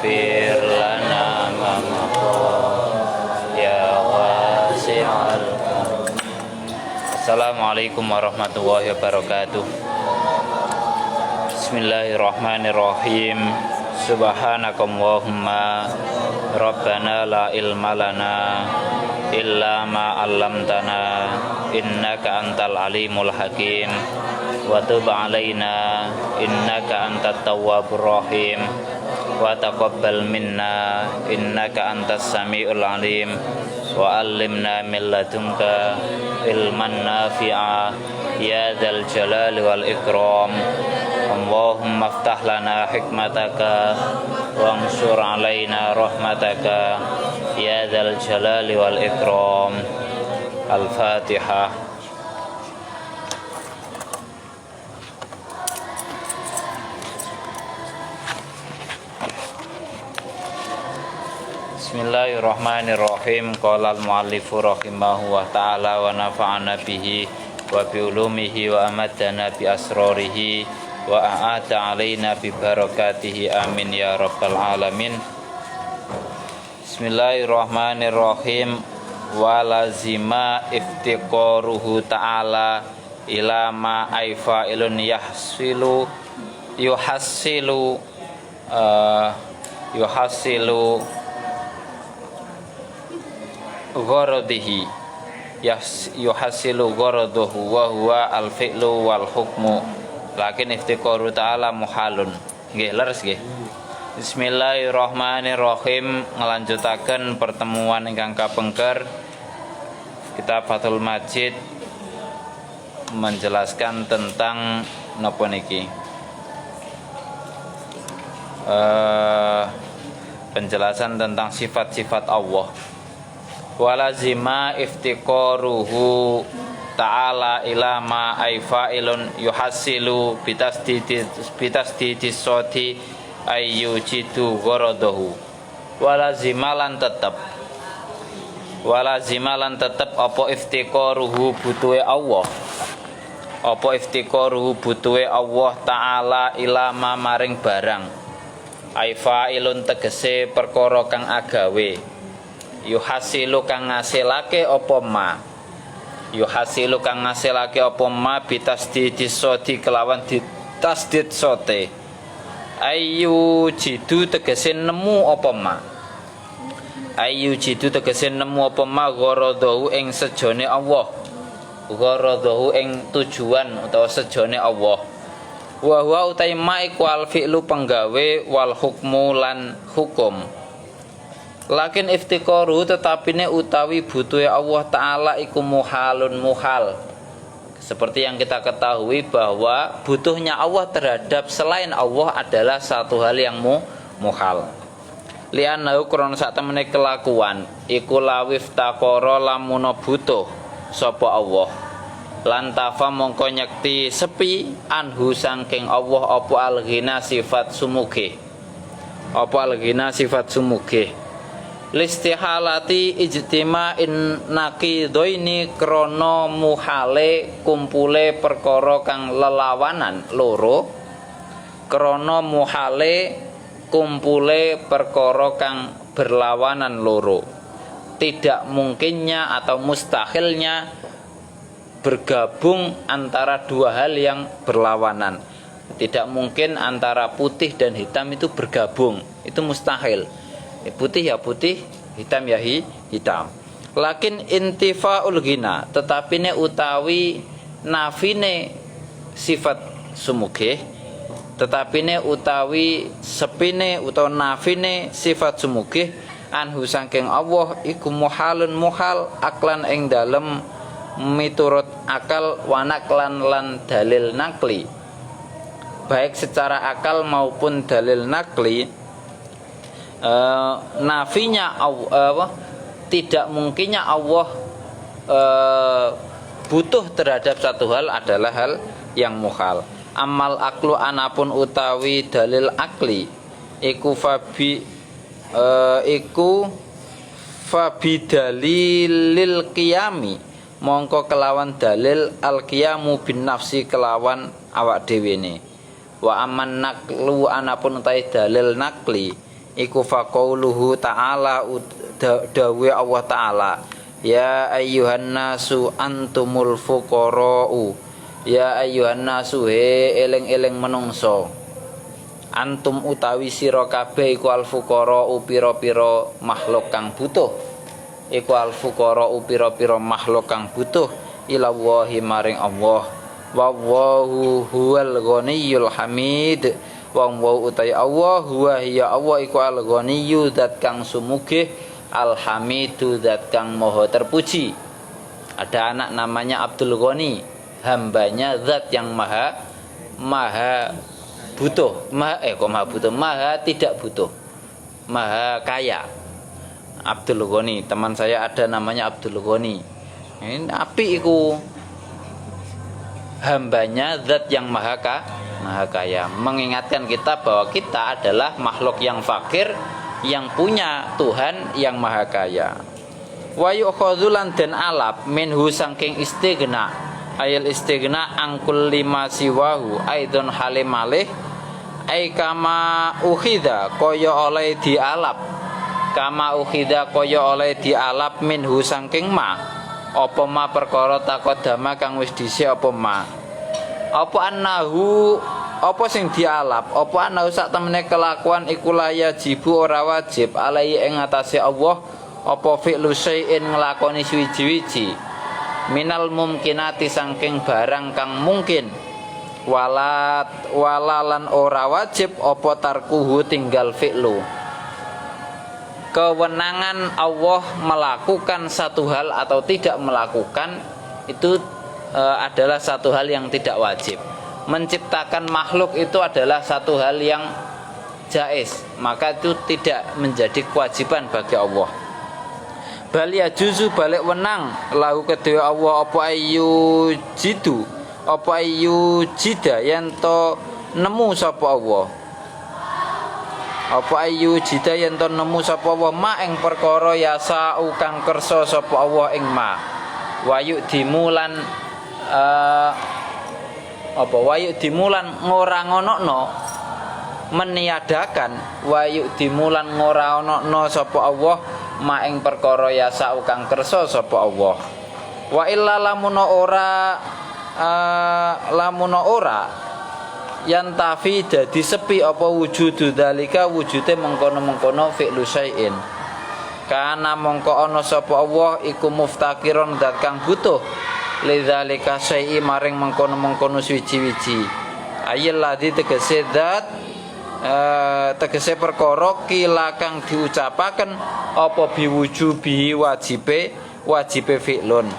waghfir lana ma maqam ya wasi'al. Assalamualaikum warahmatullahi wabarakatuh. Bismillahirrahmanirrahim. Subhanakallahumma rabbana la ilma lana illa ma 'allamtana innaka antal alimul hakim wa tub 'alaina innaka antat tawwabur rahim wa taqabbal minna innaka antas samiul alim wa 'allimna min ladunka ilman nafi'a ya dzal jalali wal ikram. Allahumma aftah lana hikmataka wa ansur alaina rahmataka ya dzal jalali wal ikram. Al-Fatihah. Bismillahirrahmanirrahim. Qala al-muallifu rahimahu wa ta'ala wa nafa'ana bihi wa bi ulumihi wa amadana bi asrarihi wa a'ata alaina bi barakatihi amin ya rabbal alamin. Bismillahirrahmanirrahim. Wa lazima iftiqaruhu ta'ala ila ma aifa'ilun yuhassilu gharadihi yuhassilu gharaduhu wa huwa al-fi'lu wal hukmu lakin iftiqaru ta'ala muhalun. Nggih leres nggih. Bismillahirrahmanirrahim. Ngelanjutaken pertemuan ingkang kapengker kitab Fathul Majid menjelaskan tentang napa niki penjelasan tentang sifat-sifat Allah. Walazima iftiqaruhu ta'ala ila ma aifa'ilun yuhassilu bitasdidis soti ayyujidu ghoradahu. Walazimalan tetep apa iftiqaruhu butuhe Allah, apa iftiqaruhu butuhe Allah ta'ala ila ma maring barang aifa'ilun tegese perkara kang agawe yuhasilu kang ngasilake apa ma yuhasilu kang ngasilake apa ma bitasdidis soti kelawan ditasdid sote ayu jidu tegese nemu apa ma ayu jidu tegese nemu apa ma gharadahu ing sejone Allah gharadahu ing tujuan utawa sejone Allah wa huwa utai ma iku al fi'lu penggawe wal hukmu lan hukum. Lakin iftiqaru tetapine utawi butuhe Allah Ta'ala iku muhalun muhal. Seperti yang kita ketahui bahwa butuhnya Allah terhadap selain Allah adalah satu hal yang muhal. Li'annahu krana sak temene kelakuan iku lawif taqara lamun butuh sapa Allah. Lantafa mongko nyekti sepi anhu saking Allah apa al-ghina sifat sumugih. Apa al-ghina sifat sumugih. Listihalati ijtima'in naqidaini krana muhale kumpule perkara kang lelawanan loro krana muhale kumpule perkara kang berlawanan loro tidak mungkinnya atau mustahilnya bergabung antara dua hal yang berlawanan. Tidak mungkin antara putih dan hitam itu bergabung, itu mustahil. Putih ya putih, hitam ya hitam. Lakin intifa'ul ghina, tetapi ne utawi nafine sifat sumugih, tetapi ne utawi sepine utawa nafine sifat sumugih anhu saking Allah iku muhalun muhal aklan ing dalem miturut akal wanaklan lan dalil nakli, baik secara akal maupun dalil nakli. Nafinya tidak mungkinnya Allah butuh terhadap satu hal adalah hal yang muhal. Amal aklu anapun utawi dalil akli iku fabi dalilil qiyami mongko kelawan dalil al qiyamu bin nafsi kelawan awak dhewe ne. Wa aman naklu anapun utawi dalil nakli iku faqauluhu ta'ala dawe Allah taala ya ayyuhan nasu antumul fuqara'u ya ayyuhan nasu he eling-eling menungso antum utawi sira kabeh iku al fuqara'u pira-pira makhluk kang butuh iku al fuqara'u pira-pira makhluk kang butuh ila wahi maring Allah wallahu huwal ghaniyyul hamid wong wau utai Allah huwa ya Allah iku al ghaniyyu zat kang sumugih al hamidu zat kang maha terpuji. Ada anak namanya Abdul Ghani, hambanya zat yang maha butuh, maha tidak butuh, maha kaya. Abdul Ghani, teman saya ada namanya Abdul Ghani. Ini api iku hambanya zat yang maha kaya, mengingatkan kita bahwa kita adalah makhluk yang fakir yang punya Tuhan yang maha kaya. Wa yu'khadzulan dan alap minhu saking istighna ayil istighna angkul lima siwahu aidon halim malih ai kama ukhida kaya oleh dialap kama ukhida kaya oleh dialap minhu saking ma apa ma perkara takodama kang wis dhisik apa ma apa annahu apa sing dialap apa annahu sak temene kelakuan iku layajibu ora wajib alai ing atase Allah apa fi'lu syai'in nglakoni suwiji-wiji minal mumkinati saking barang kang mungkin walalan ora wajib apa tarkuhu tinggal fi'lu. Kewenangan Allah melakukan satu hal atau tidak melakukan itu adalah satu hal yang tidak wajib. Menciptakan makhluk itu adalah satu hal yang jaiz, maka itu tidak menjadi kewajiban bagi Allah. Bal ya juzu balik wenang lahu kedua Allah apa ayu jidu apa ayu jida yanto nemu sapa Allah apa ayu jida yanto nemu sapa Allah ma ing perkara yasa kang kersa sapa Allah ing ma wayu dimulan wayu dimulan ngora ngonokno meniadakan wayu dimulan ngora onokno sapa Allah ma ing perkara yasa kang kersa sapa Allah wa illa lamuna ora yantafi dadi sepi apa wujudu dalika wujude mengkono-mengkono fi'lu syai'in kana mongko ana sapa Allah iku muftakiron dat kang butuh lidzalika syai'i maring mengkono-mengkono suci-wiji ayil ladzi tegese dat tegese perkara kila kang diucapaken apa biwujubi wajibe fi'lun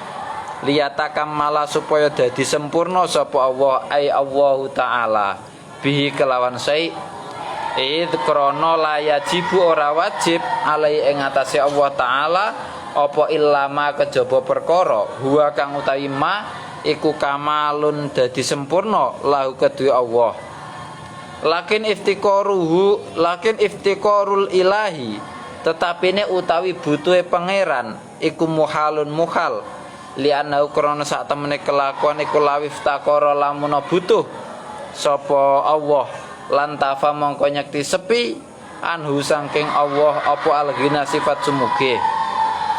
liyata kamala supaya dadi sempurna sapa Allah ai Allahu taala bihi kelawan sai id krana la yajibu ora wajib alai ing atase Allah taala apa illama kejaba perkara huwa kang utawi ma iku kamalun dadi sempurna lahu kedue Allah lakin iftiqarul ilahi tetapi ini utawi butuhe pangeran iku muhalun muhal li'annahu krana sak temene kelakuan iku lawif taqara lamun butuh sapa Allah lan tafa mongko nyekti sepi anhu saking Allah apa alghina sifat sumuge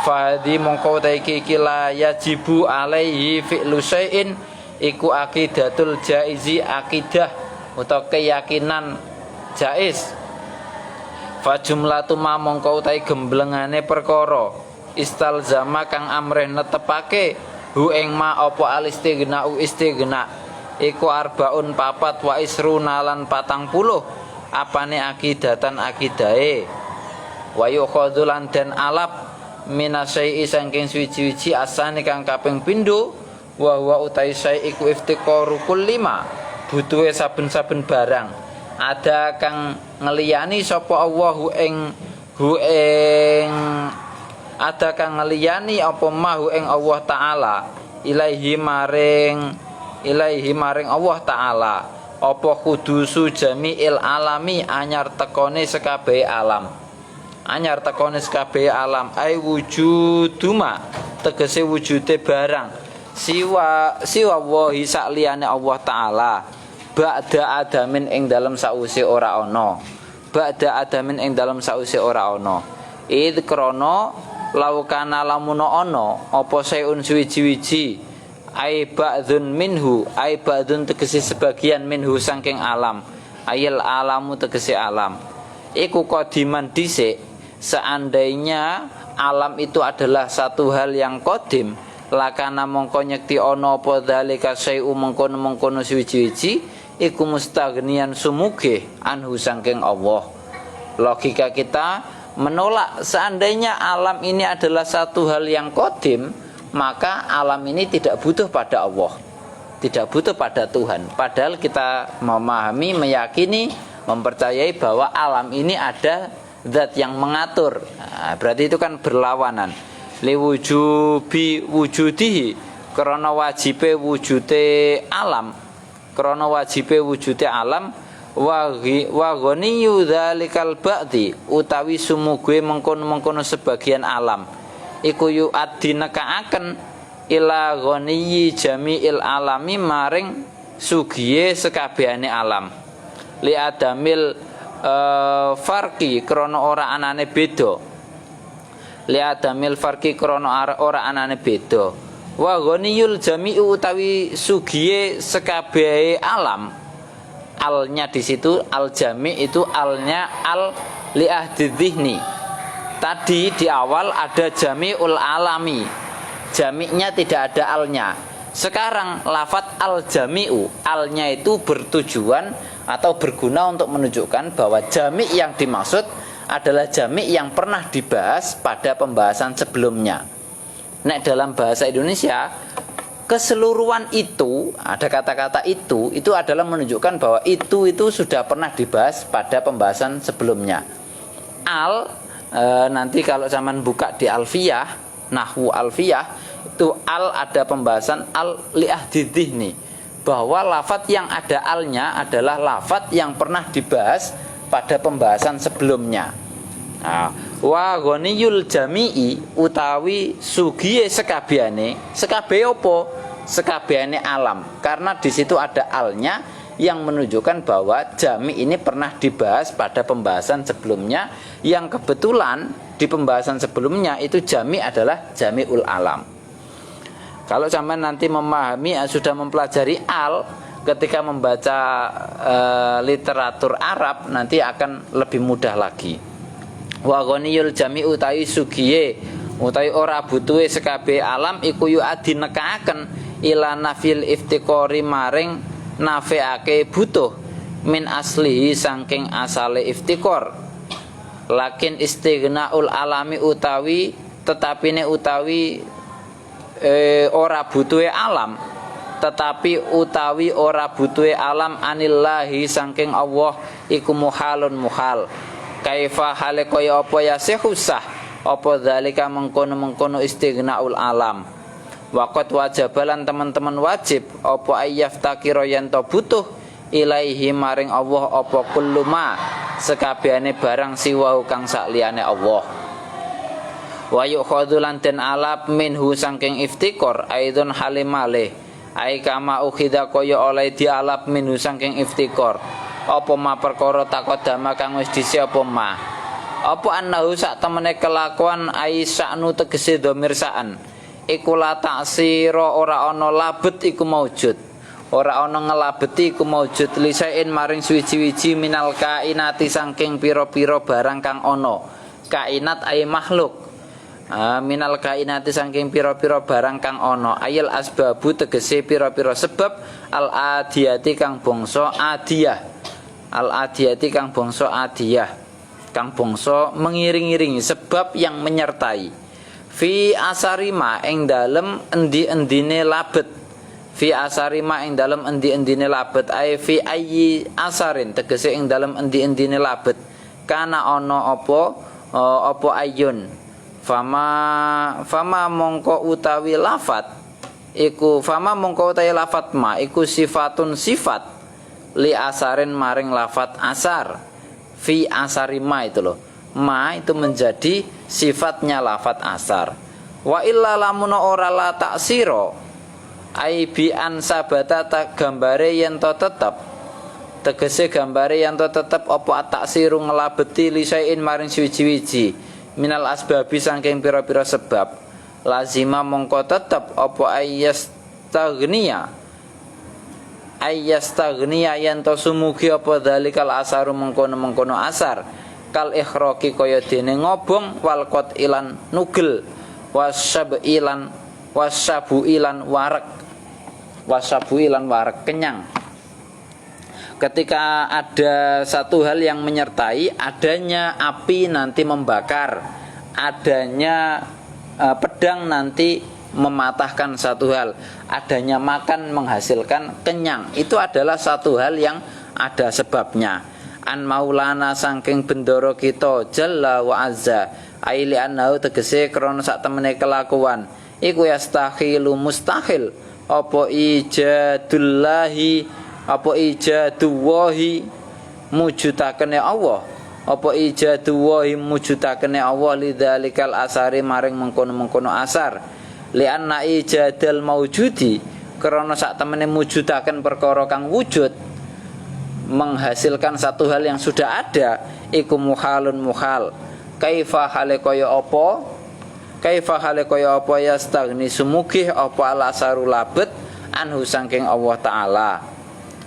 fadi mongko ta iki la yajibu alaihi fi'lu syai'in iku aqidatul jaizi akidah utawa keyakinan jaiz fa jumlatu ma mongko utahe gemblengane perkara istalzama kang amrih netepake hu ing ma apa alistighna istighna iku arbaun papat wa isruna lan 40 apane akidatan akidahe wa yukhadzulan dan alap minasai saking suci-suci asane kang kaping pindho wa huwa utai sai iku iftiqaru kullima butuhe saben-saben barang ada kang ngeliyani sapa Allahu ing ada kang ngeliyani apa mahu ing Allah taala ilaihi maring Allah taala apa kudusu jami'il alami anyar tekone sekabehe alam ai wujuduma tegese wujude barang siwa wahi sakliyane Allah taala ba'da adamin ing dalem sause ora ana ba'da adamin ing dalam sause ora ana id krana laukana lamuno ono apa sayun suwiji-wiji ai ba'dun minhu ai ba'dun tegese sebagian minhu saking alam ayil alamu tegese alam iku qadiman dhisik seandainya alam itu adalah satu hal yang qadim lakana mongko nyekti ono apa dzalika sayu mengkono suwiji-wiji iku mustaghniyan sumuge anhu saking Allah. Logika kita menolak seandainya alam ini adalah satu hal yang qadim, maka alam ini tidak butuh pada Allah, tidak butuh pada Tuhan. Padahal kita memahami, meyakini, mempercayai bahwa alam ini ada zat yang mengatur. Nah, berarti itu kan berlawanan. Liwujubi wujudihi karena wajibe wujude alam, karena wajibe wujude alam wa ghaniyu dzalikal ba'di utawi sumugue mengkono-mengkono sebagian alam iku yu adinakaaken ila ghaniyi jami'il alami maring sugiye sekabehane alam li adamil farqi krana ora anane beda li adamil farqi krana ora anane beda wa ghaniyul jami'u utawi sugiye sekabehe alam alnya di situ al jami' itu alnya al li ahdi dzihni tadi di awal ada jami'ul alami jami'nya tidak ada alnya sekarang lafat al jami'u alnya itu bertujuan atau berguna untuk menunjukkan bahwa jami' yang dimaksud adalah jami' yang pernah dibahas pada pembahasan sebelumnya. Nek dalam bahasa Indonesia keseluruhan itu ada kata-kata itu adalah menunjukkan bahwa itu sudah pernah dibahas pada pembahasan sebelumnya. Nanti kalau zaman buka di Alfiyah Nahwu Alfiyah itu ada pembahasan li ahdi dzihni bahwa lafadz yang ada alnya adalah lafadz yang pernah dibahas pada pembahasan sebelumnya. Wa ghaniyul jami'i utawi sugiye sekabehane sekabehe apa sekabehane alam karena di situ ada alnya yang menunjukkan bahwa jami ini pernah dibahas pada pembahasan sebelumnya yang kebetulan di pembahasan sebelumnya itu jami adalah jami'ul alam. Kalau sampai nanti memahami sudah mempelajari al ketika membaca literatur Arab nanti akan lebih mudah lagi. Wa ghaniyul jami'u utawi sugiye utawi ora butuhe sekabeh alam iku yu adinekaaken ila nafil iftiqori maring nafeake butuh min aslihi saking asale iftiqor lakin istighnaul alami utawi tetapine utawi ora butuhe alam tetapi utawi ora butuhe alam anillahi saking Allah iku muhalun muhal kaifa hale kaya apa ya sehusah apa dzalika mengkono istighnaul alam waqat wajabalan teman-teman wajib apa ayyaftakira yen to butuh ilaihi maring Allah apa kulluma sekabehane barang siwa kang sakliyane Allah wa yukhadzulan den alap minhu saking iftikor aidon halimale ai kama ukhidha kaya oleh dialap minhu saking iftikor apa ma perkara takodama kang wis dhisik apa ma apa annahu sak temene kelakuan aisyanu tegese dhamir saan iku la taksira ora ana labet iku maujud ora ana ngelabeti iku maujud lisain maring suwi-wiji minal kainati saking pira-pira barang kang ana kainat ay makhluk minal kainati saking pira-pira barang kang ana ayil asbabu tegese pira-pira sebab al adiyati kang bangsa adiyah al adiyati kang bangsa adiyah kang bangsa mengiring-iringi sebab yang menyertai fi asarima ing dalem endi-endine labet fi asarima ing dalem endi-endine labet ay fi ayyi asarin tegese ing dalem endi-endine labet kana ana apa ayun fama mongko utawi lafat iku fama mongko utawi lafat ma iku sifatun sifat li asarin maring lafat asar fi asarima itu loh ma itu menjadi sifatnya lafat asar wa illa lamun ora la taksira ai bi an sabata ta gambare yen to tetep tegese gambare yen to tetep apa taksiru ngelabeti li syai'in maring suwiji-wiji minal asbabi saking pira-pira sebab lazima mongko tetep apa ayyastagniya yen to sumugi apa dalikal asaru mengkono-mengkono asar kal ikhraqi kaya dene ngobong wal qat ilan nugel wasabu ilan warak kenyang. Ketika ada satu hal yang menyertai adanya api nanti membakar, adanya pedang nanti mematahkan satu hal, adanya makan menghasilkan kenyang, itu adalah satu hal yang ada sebabnya. An maulana saking bendoro kita jalla wa azza aili annahu tegese krana sak temene kelakuan iku yastakhilu mustahil apa ijadullahi apa ijaduwahi mujudakene Allah apa ijaduwahi mujudakene Allah lidzalikal asari maring mengkono-mengkono asar lianna ijadal maujudi krana sak temene mujudaken perkara kang wujud menghasilkan satu hal yang sudah ada iku muhalun muhal kaifa hale kaya apa yastagni sumugih apa alasaru labet anhu saking Allah taala.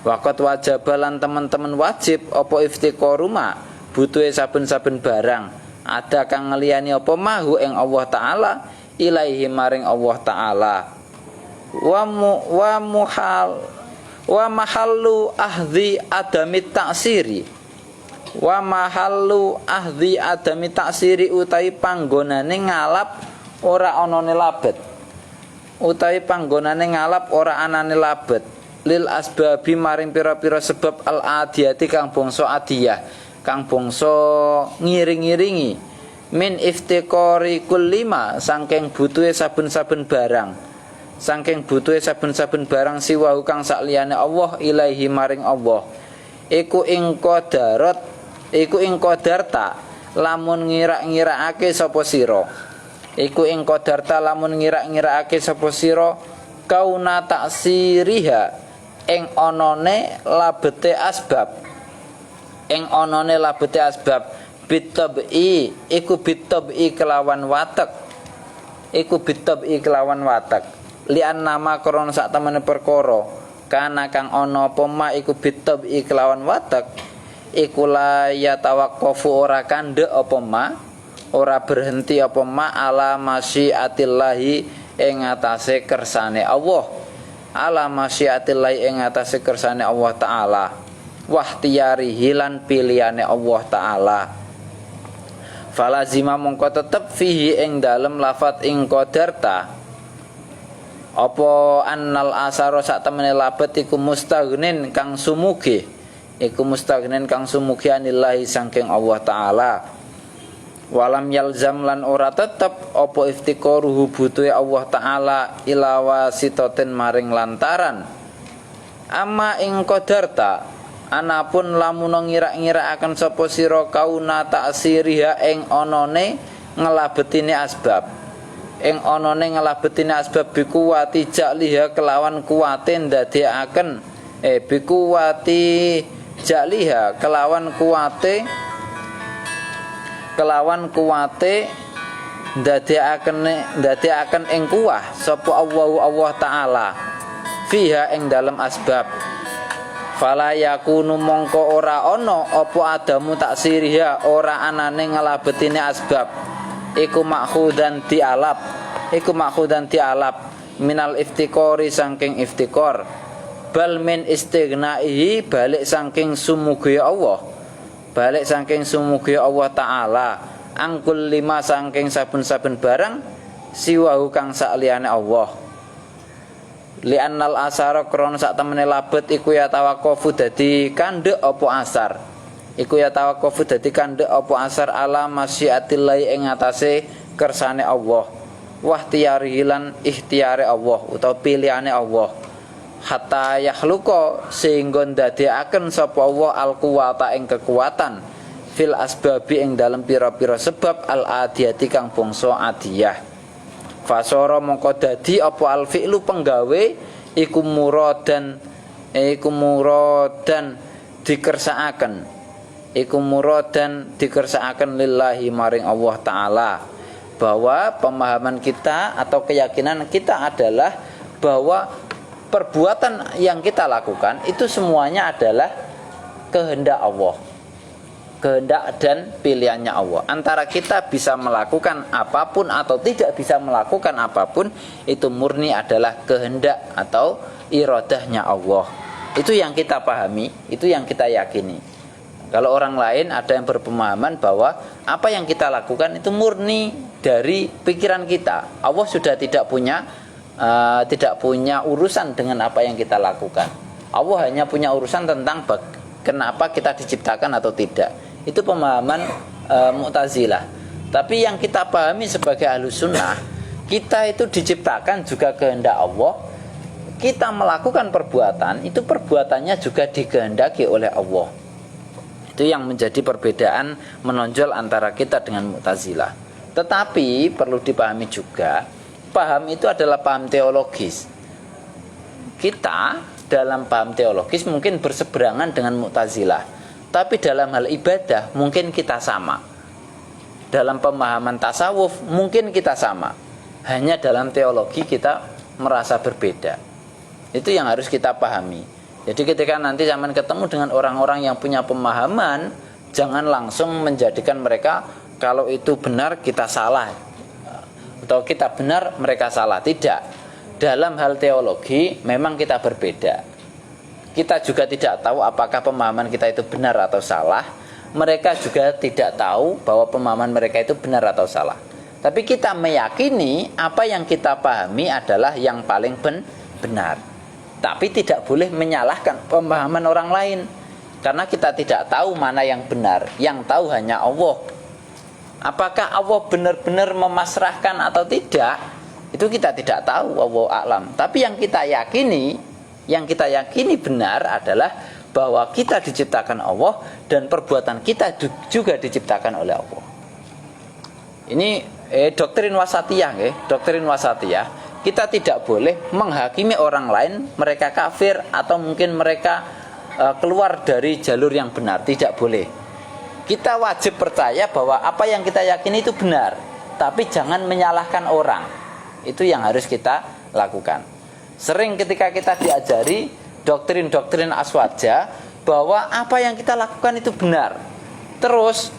Waqat wajabalan teman-teman wajib apa iftiqaruma butuhe saben-saben barang ada kang ngeliyani apa mahu ing Allah taala ilaihi maring Allah taala wa mahallu ahdi adami taksiri wa mahallu ahdi adami taksiri utawi panggonane ngalap ora anane labet utawi panggonane ngalap ora anane labet lil asbabi maring pira-pira sebab al adiyati kang bangsa adiyah kang bangsa ngiring-ngiringi min iftiqari kullima saking butuhe saben-saben barang siwahu kang sakliyane Allah ilaihi maring Allah iku ing qadarta lamun ngira-ngiraake sapa sira kauna taksiriha ing onone labete asbab bitabi iku bitabi kelawan watek lian nama krana sak temene perkara kana kang ana apa ma iku bitabi kelawan watek iku la yatawaqqafu ora kandhek apa ma ora berhenti apa ma ala masyiatillahi ing atase kersane Allah Allah taala wahtiyari hilan pilihane Allah taala falazima mongko tetep fihi ing dalem lafat ing qadarta apa annal asaro sak temene labet iku mustaghnin kang sumugi anillahi saking Allah taala walam yalzam lan ora tetep apa iftiqaruhu butuhe Allah taala ila wasitatin maring lantaran amma ing qadarta anapun lamun ngira-ngira akan sapa sira kauna taksiriha ing onone ngelabetine asbab bikuwati jaliha kelawan kuwate ndadekaken bikuwati jaliha kelawan kuwate ndadekaken ing kuwah sapa Allah taala fiha ing dalem asbab fala yakunu mongko ora ana apa adamu taksiriha ora anane ngelabetine asbab iku makhudan dialap minal iftiqori saking iftiqor bal min istighnaihi balik saking sumugi Allah taala angkul lima saking saben-saben barang siwahu kang sakliyane Allah li'annal asara krana sak temene labet iku ya tawaqqafu dadi kandhek apa asar ala masyiatillahi ing atase kersane Allah wahtiyari lan ikhtiyare Allah utawa pilihane Allah hatta yakhluqa sehingga ndadekaken sapa Allah al-quwata ing kekuatan fil asbabi ing dalam pira-pira sebab al-adiyati kang bangsa adiyah fasara mongko dadi apa al-fi'lu penggawe iku muradan dikersakaken iku muradan dikersakaken lillahi maring Allah taala, bahwa pemahaman kita atau keyakinan kita adalah bahwa perbuatan yang kita lakukan itu semuanya adalah kehendak Allah, kehendak dan pilihannya Allah. Antara kita bisa melakukan apapun atau tidak bisa melakukan apapun, itu murni adalah kehendak atau iradahnya Allah. Itu yang kita pahami, itu yang kita yakini. Kalau orang lain ada yang berpemahaman bahwa apa yang kita lakukan itu murni dari pikiran kita. Allah sudah tidak punya urusan dengan apa yang kita lakukan. Allah hanya punya urusan tentang kenapa kita diciptakan atau tidak. Itu pemahaman Mu'tazilah. Tapi yang kita pahami sebagai Ahlus Sunnah, kita itu diciptakan juga kehendak Allah. Kita melakukan perbuatan, itu perbuatannya juga dikehendaki oleh Allah. Itu yang menjadi perbedaan menonjol antara kita dengan Mu'tazilah. Tetapi perlu dipahami juga, paham itu adalah paham teologis. Kita dalam paham teologis mungkin berseberangan dengan Mu'tazilah, tapi dalam hal ibadah mungkin kita sama. Dalam pemahaman tasawuf mungkin kita sama. Hanya dalam teologi kita merasa berbeda. Itu yang harus kita pahami. Jadi ketika nanti zaman ketemu dengan orang-orang yang punya pemahaman, jangan langsung menjadikan mereka kalau itu benar kita salah, atau kita benar mereka salah. Tidak. Dalam hal teologi memang kita berbeda. Kita juga tidak tahu apakah pemahaman kita itu benar atau salah. Mereka juga tidak tahu bahwa pemahaman mereka itu benar atau salah. Tapi kita meyakini apa yang kita pahami adalah yang paling benar. Tapi tidak boleh menyalahkan pemahaman orang lain, karena kita tidak tahu mana yang benar. Yang tahu hanya Allah. Apakah Allah benar-benar memasrahkan atau tidak, itu kita tidak tahu, wallahu a'lam. Tapi yang kita yakini benar adalah bahwa kita diciptakan Allah dan perbuatan kita juga diciptakan oleh Allah. Ini doktrin wasatiyah, doktrin wasatiyah. Kita tidak boleh menghakimi orang lain, mereka kafir atau mungkin mereka keluar dari jalur yang benar. Tidak boleh. Kita wajib percaya bahwa apa yang kita yakini itu benar, tapi jangan menyalahkan orang. Itu yang harus kita lakukan. Sering ketika kita diajari doktrin-doktrin aswaja bahwa apa yang kita lakukan itu benar, terus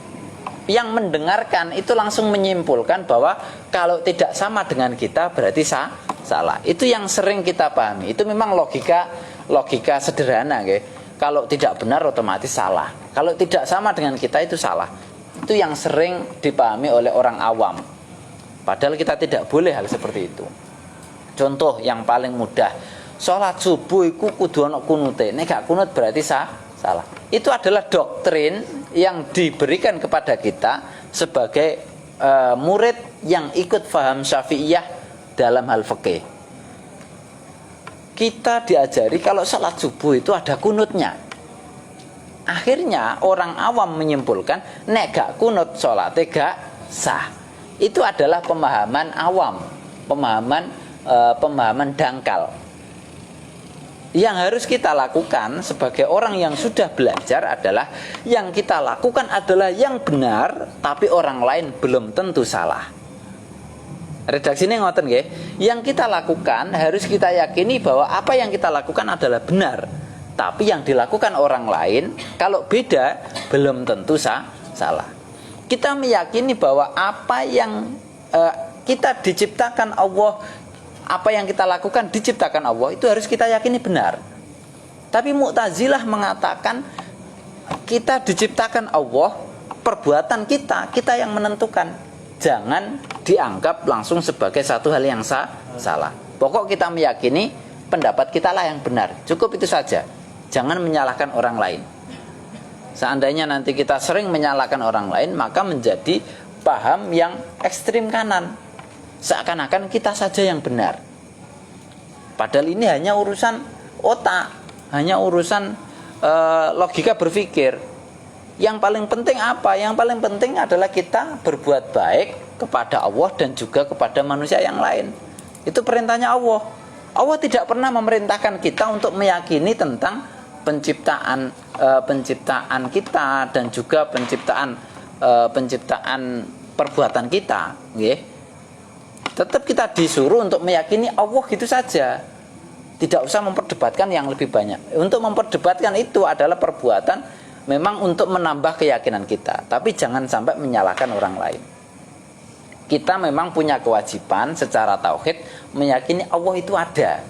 yang mendengarkan itu langsung menyimpulkan bahwa kalau tidak sama dengan kita berarti salah. Itu yang sering kita pahami. Itu memang logika sederhana, Kalau tidak benar otomatis salah. Kalau tidak sama dengan kita itu salah. Itu yang sering dipahami oleh orang awam. Padahal kita tidak boleh hal seperti itu. Contoh yang paling mudah, sholat subuh itu kudu ana kunute. Nek gak kunut berarti salah. Itu adalah doktrin yang diberikan kepada kita sebagai murid yang ikut faham Syafi'iyah dalam hal fikih. Kita diajari kalau salat subuh itu ada kunutnya. Akhirnya orang awam menyimpulkan nek gak kunut salatnya gak sah. Itu adalah pemahaman awam, pemahaman dangkal. Yang harus kita lakukan sebagai orang yang sudah belajar adalah yang kita lakukan adalah yang benar, tapi orang lain belum tentu salah. Redaksi ini ngoten nggih. Yang kita lakukan harus kita yakini bahwa apa yang kita lakukan adalah benar, tapi yang dilakukan orang lain kalau beda belum tentu salah. Kita meyakini bahwa apa yang kita diciptakan Allah, apa yang kita lakukan diciptakan Allah, itu harus kita yakini benar. Tapi Mu'tazilah mengatakan kita diciptakan Allah, perbuatan kita yang menentukan. Jangan dianggap langsung sebagai satu hal yang salah. Pokok kita meyakini pendapat kita lah yang benar. Cukup itu saja. Jangan menyalahkan orang lain. Seandainya nanti kita sering menyalahkan orang lain, maka menjadi paham yang ekstrim kanan. Seakan-akan kita saja yang benar. Padahal ini hanya urusan otak, hanya urusan logika berpikir. Yang paling penting apa? Yang paling penting adalah kita berbuat baik kepada Allah dan juga kepada manusia yang lain. Itu perintahnya Allah. Allah tidak pernah memerintahkan kita untuk meyakini tentang penciptaan kita dan juga penciptaan perbuatan kita, nggih. Tetap kita disuruh untuk meyakini Allah gitu saja. Tidak usah memperdebatkan yang lebih banyak. Untuk memperdebatkan itu adalah perbuatan memang untuk menambah keyakinan kita, tapi jangan sampai menyalahkan orang lain. Kita memang punya kewajiban secara tauhid meyakini Allah itu ada.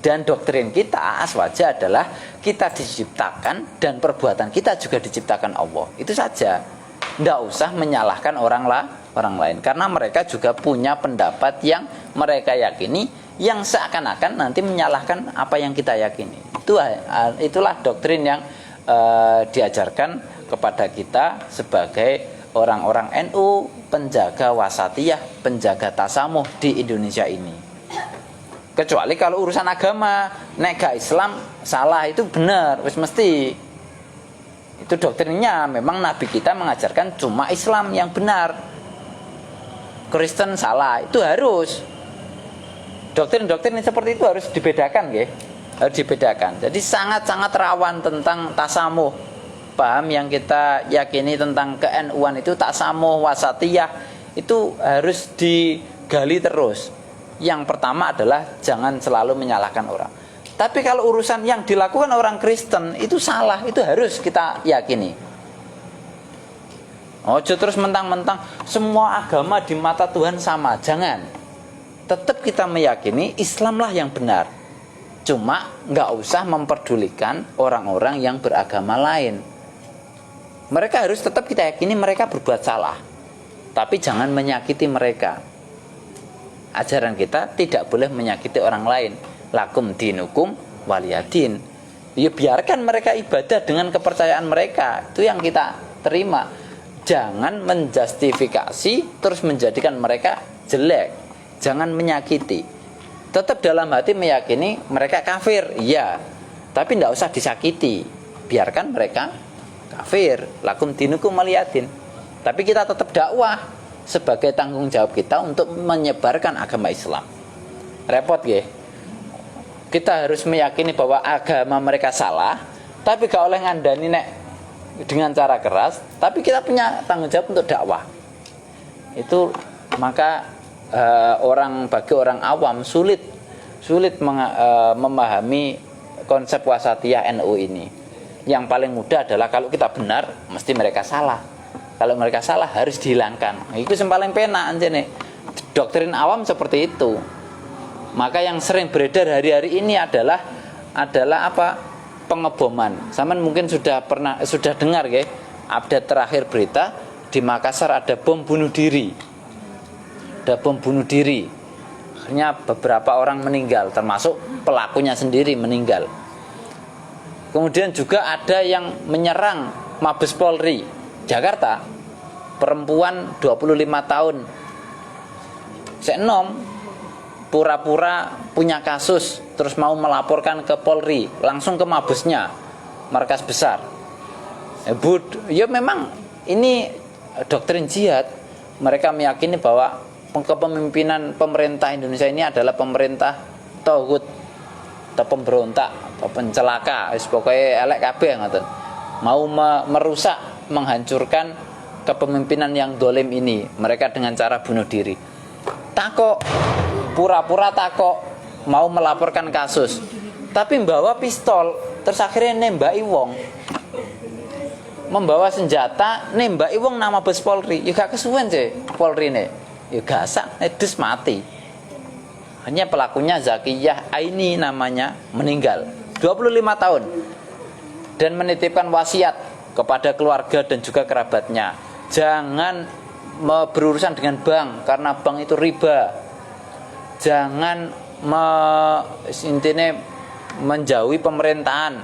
Dan doktrin kita aswaja adalah kita diciptakan dan perbuatan kita juga diciptakan Allah. Itu saja. Tidak usah menyalahkan orang lain, karena mereka juga punya pendapat yang mereka yakini, yang seakan-akan nanti menyalahkan apa yang kita yakini. Itulah doktrin yang diajarkan kepada kita sebagai orang-orang NU, penjaga wasatiyah, penjaga tasamuh di Indonesia ini. Kecuali kalau urusan agama, nek gak Islam salah, itu benar, wis mesti. Itu doktrinnya, memang Nabi kita mengajarkan cuma Islam yang benar. Kristen salah, itu harus. Doktrin-doktrin seperti itu harus dibedakan, nggih. Harus dibedakan. Jadi sangat-sangat rawan tentang tasamuh. Paham yang kita yakini tentang ke-NU-an itu tasamuh, wasatiyah, itu harus digali terus. Yang pertama adalah jangan selalu menyalahkan orang. Tapi kalau urusan yang dilakukan orang Kristen itu salah, itu harus kita yakini. Ojo terus mentang-mentang semua agama di mata Tuhan sama, jangan. Tetap kita meyakini Islamlah yang benar. Cuma nggak usah memperdulikan orang-orang yang beragama lain. Mereka harus tetap kita yakini mereka berbuat salah, tapi jangan menyakiti mereka. Ajaran kita tidak boleh menyakiti orang lain. Lakum dinukum waliyadin. Ya biarkan mereka ibadah dengan kepercayaan mereka. Itu yang kita terima. Jangan menjustifikasi terus menjadikan mereka jelek. Jangan menyakiti. Tetap dalam hati meyakini mereka kafir, iya. Tapi tidak usah disakiti. Biarkan mereka kafir. Lakum dinukum waliyadin. Tapi kita tetap dakwah sebagai tanggung jawab kita untuk menyebarkan agama Islam. Repot ya. Kita harus meyakini bahwa agama mereka salah, tapi gak oleh ngandani nek dengan cara keras, tapi kita punya tanggung jawab untuk dakwah. Itu maka bagi orang awam sulit memahami konsep wasatiyah NU ini. Yang paling mudah adalah kalau kita benar, mesti mereka salah. Kalau mereka salah harus dihilangkan. Itu yang paling penak anjene. Doktrin awam seperti itu. Maka yang sering beredar hari-hari ini adalah apa? Pengeboman. Saman mungkin sudah dengar ya, update terakhir berita di Makassar ada bom bunuh diri. Ada bom bunuh diri. Akhirnya beberapa orang meninggal, termasuk pelakunya sendiri meninggal. Kemudian juga ada yang menyerang Mabes Polri Jakarta, perempuan 25 tahun, senom, pura-pura punya kasus, terus mau melaporkan ke Polri, langsung ke Mabesnya, markas besar. Ya memang ini doktrin jihad. Mereka meyakini bahwa kepemimpinan pemerintah Indonesia ini adalah pemerintah tauhid atau pemberontak atau pencelaka, pokoknya elek kabeh ngoten. Mau merusak, menghancurkan kepemimpinan yang dolim ini, mereka dengan cara bunuh diri. Takok, pura-pura takok, mau melaporkan kasus, tapi membawa pistol, terus akhirnya nembaki wong, membawa senjata, nembaki wong nama Mabes Polri. Ya gak kesuwen sih Polri nih, ya gasak, nedes mati. Hanya pelakunya Zakiyah Aini namanya, meninggal 25 tahun dan menitipkan wasiat kepada keluarga dan juga kerabatnya, jangan berurusan dengan bank karena bank itu riba. Jangan intinya menjauhi pemerintahan,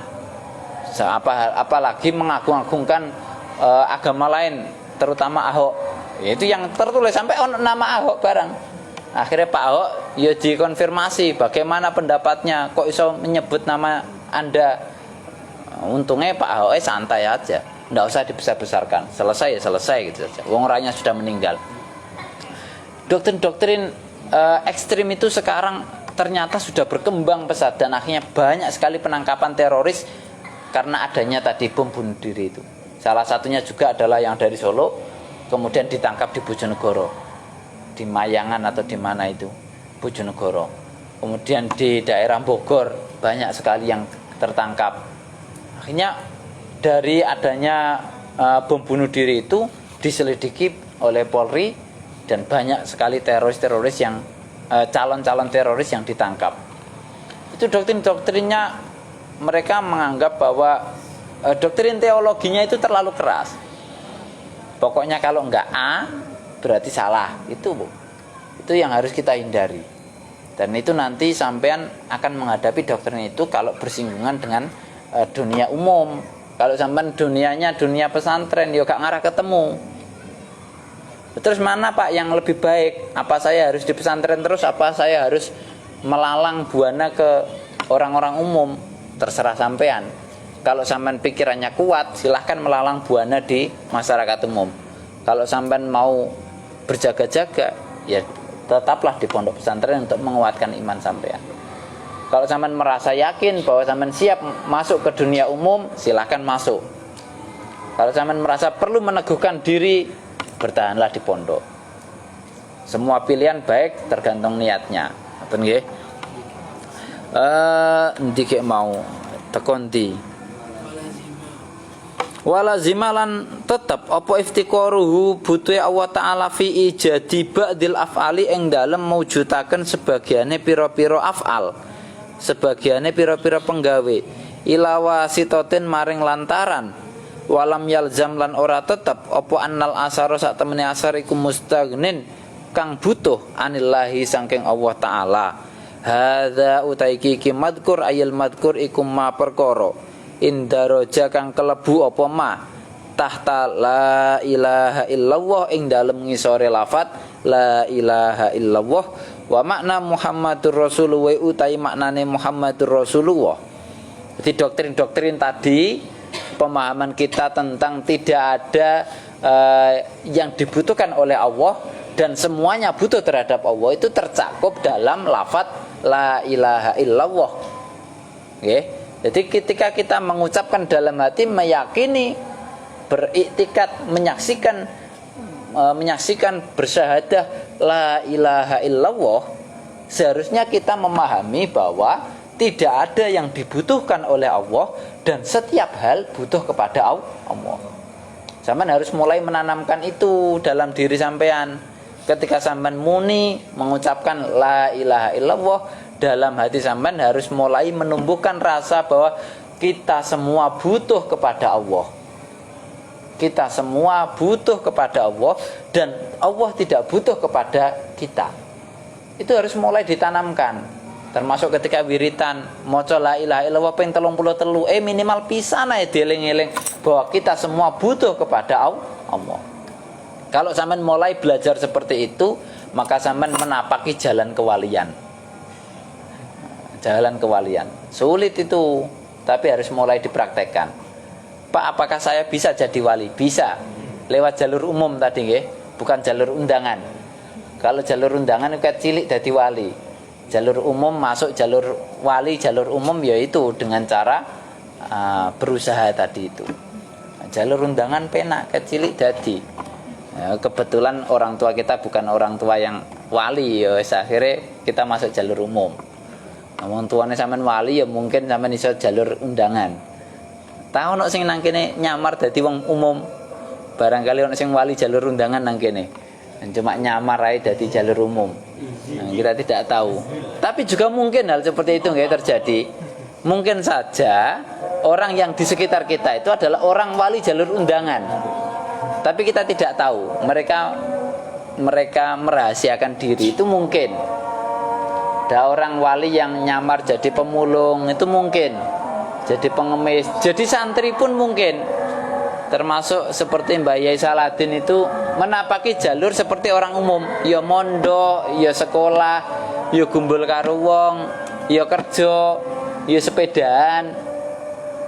apalagi mengagung-agungkan agama lain, terutama Ahok. Itu yang tertulis sampai nama Ahok barang. Akhirnya Pak Ahok ya dikonfirmasi bagaimana pendapatnya, kok iso menyebut nama Anda. Untungnya Pak Ahok santai aja, nggak usah dibesar-besarkan, selesai ya selesai gitu saja. Wong orangnya sudah meninggal. Doktrin-doktrin ekstrim itu sekarang ternyata sudah berkembang pesat dan akhirnya banyak sekali penangkapan teroris karena adanya tadi bom bunuh diri itu. Salah satunya juga adalah yang dari Solo, kemudian ditangkap di Bojonegoro, di Mayangan atau di mana itu, Bojonegoro. Kemudian di daerah Bogor banyak sekali yang tertangkap. Akhirnya dari adanya bom bunuh diri itu diselidiki oleh Polri dan banyak sekali teroris-teroris yang calon-calon teroris yang ditangkap. Itu doktrin-doktrinnya mereka menganggap bahwa doktrin teologinya itu terlalu keras. Pokoknya kalau enggak A berarti salah. Itu yang harus kita hindari. Dan itu nanti sampean akan menghadapi doktrin itu kalau bersinggungan dengan dunia umum. Kalau sampean dunianya dunia pesantren ya gak ngarah ketemu. Terus mana Pak yang lebih baik? Apa saya harus di pesantren terus? Apa saya harus melalang buana ke orang-orang umum? Terserah sampean. Kalau sampean pikirannya kuat, silahkan melalang buana di masyarakat umum. Kalau sampean mau berjaga-jaga, ya tetaplah di pondok pesantren untuk menguatkan iman sampean. Kalau sampean merasa yakin bahwa sampean siap masuk ke dunia umum, silahkan masuk. Kalau sampean merasa perlu meneguhkan diri, bertahanlah di pondok. Semua pilihan baik tergantung niatnya. Ngoten nggih. Endi mau tekondi. Walazimalan tetep apa iftiqaruhu butuhe Allah taala fi ijadi ba'dil af'ali ing dalem mewujudaken sebagiane pira-pira af'al, sebagiane pira-pira penggawe ilawa sitotin maring lantaran walam yalzam lan ora tetep apa annal asara sak temene asar iku mustagnin kang butuh anillahi saking Allah taala. Hadza utaiki ki madkur ayil madkur iku ma perkara indaraja kang kelebu apa ma tahta la ilaha illallah ing dalem ngisore lafat la ilaha illallah wa makna Muhammadur Rasulullah utai maknane Muhammadur Rasulullah. Jadi doktrin-doktrin tadi, pemahaman kita tentang tidak ada yang dibutuhkan oleh Allah dan semuanya butuh terhadap Allah itu tercakup dalam lafat la ilaha illallah. Okay? Jadi ketika kita mengucapkan dalam hati, meyakini, beriktikad, menyaksikan bersyahadah la ilaha illallah, seharusnya kita memahami bahwa tidak ada yang dibutuhkan oleh Allah dan setiap hal butuh kepada Allah. Sampean harus mulai menanamkan itu dalam diri sampean. Ketika sampean muni mengucapkan la ilaha illallah, dalam hati sampean harus mulai menumbuhkan rasa bahwa kita semua butuh kepada Allah. Kita semua butuh kepada Allah dan Allah tidak butuh kepada kita. Itu harus mulai ditanamkan. Termasuk ketika wiritan maca la ilaha illallah ping 33 minimal pisan ae dieling-eling bahwa kita semua butuh kepada Allah. Kalau sampean mulai belajar seperti itu, maka sampean menapaki jalan kewalian. Jalan kewalian. Sulit itu, tapi harus mulai dipraktekkan. Pak, apakah saya bisa jadi wali? Bisa. Lewat jalur umum tadi nggih, bukan jalur undangan. Kalau jalur undangan kayak cilik jadi wali. Jalur umum masuk jalur wali, jalur umum yaitu dengan cara berusaha tadi itu. Jalur undangan penak kecilik jadi. Ya, kebetulan orang tua kita bukan orang tua yang wali ya, akhirnya kita masuk jalur umum. Wong tuane sampean wali ya mungkin sampean iso jalur undangan. Tahu nek sing nang kene nyamar dadi wong umum. Barangkali ono sing wali jalur undangan nang kene. Cuma nyamar ae dadi jalur umum. Nah, kita tidak tahu. Tapi juga mungkin hal seperti itu nggak terjadi. Mungkin saja orang yang di sekitar kita itu adalah orang wali jalur undangan. Tapi kita tidak tahu. Mereka merahasiakan diri itu mungkin. Ada orang wali yang nyamar jadi pemulung itu mungkin, jadi pengemis, jadi santri pun mungkin. Termasuk seperti Mbak Yai Saladin itu menapaki jalur seperti orang umum, ya mondok, ya sekolah, ya gumbul karo wong, ya kerja, ya sepedaan,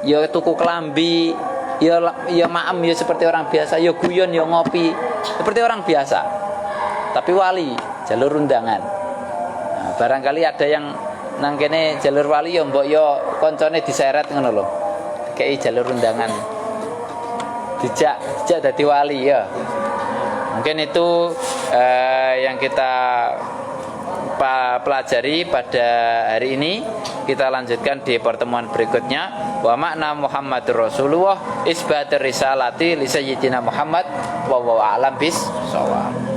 ya tuku kelambi, ya maem, ya seperti orang biasa, ya guyon, ya ngopi, seperti orang biasa. Tapi wali, jalur undangan. barangkali ada yang nang kene jalur wali ya mbok yo koncone diseret ngono lho. Kei jalur undangan. Dijak dadi wali ya. Mungkin itu yang kita pelajari pada hari ini. Kita lanjutkan di pertemuan berikutnya. Wa makna Muhammadur Rasulullah isbatur risalati li sayyidina Muhammad wa a'lam bis shawab.